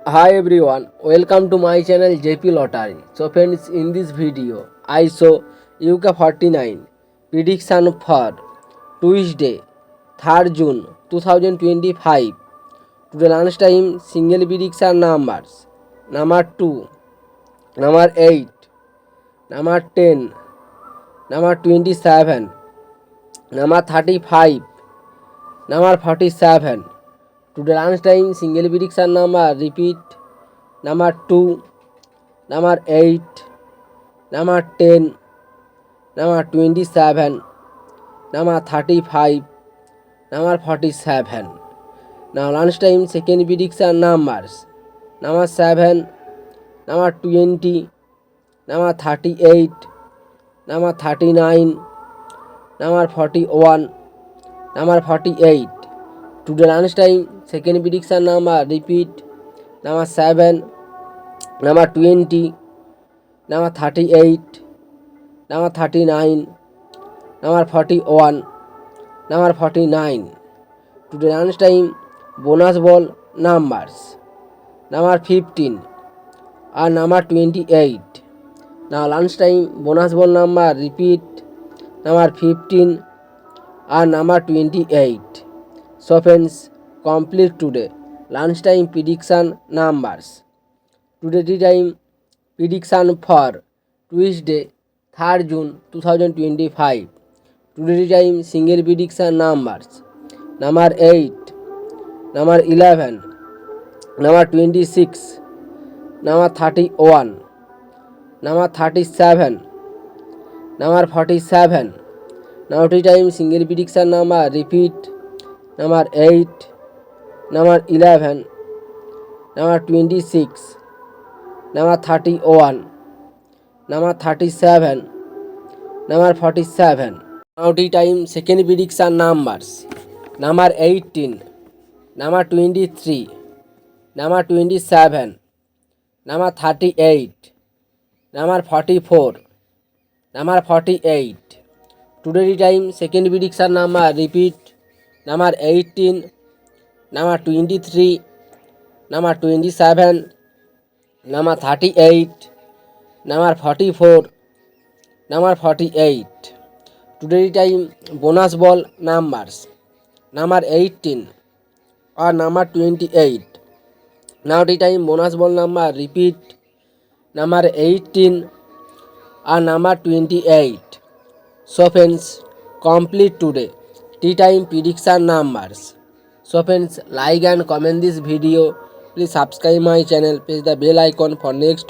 Hi everyone, welcome to my channel JP Lottery. So friends, in this video I show UK 49 prediction for Tuesday 3rd June 2025. Today lunchtime single prediction numbers number 2, number 8, number 10, number 27, number 35, number 47. Today lunchtime single prediction number repeat number 2, number 8, number 10, number 27, number 35, number 47. Now lunchtime second prediction numbers number 7, number 20, number 38, number 39, number 41, number 48. Today lunchtime second prediction number repeat number 7, number 20, number 38, number 39, number 41, number 49. Today lunchtime bonus ball numbers number 15 and number 28. Now lunchtime bonus ball number repeat number 15 and number 28. So friends, complete today lunchtime prediction numbers. Today time prediction for Tuesday 3rd June 2025. Today time single prediction numbers number 8, number 11, number 26, number 31, number 37, number 47. Now today time single prediction number repeat number 8, number 11, number 26, number 31, number 37, number 47. Now the time second prediction numbers number 18, number 23, number 27, number 38, number 44, number 48. Today time second prediction number repeat number 18, number 23, number 27, number 38, number 44, number 48. Today time bonus ball numbers number 18 or number 28. Now the time bonus ball number repeat number 18 or number 28. So friends, complete today tea time prediction numbers. So friends, like and comment this video. Please subscribe my channel, press the bell icon for next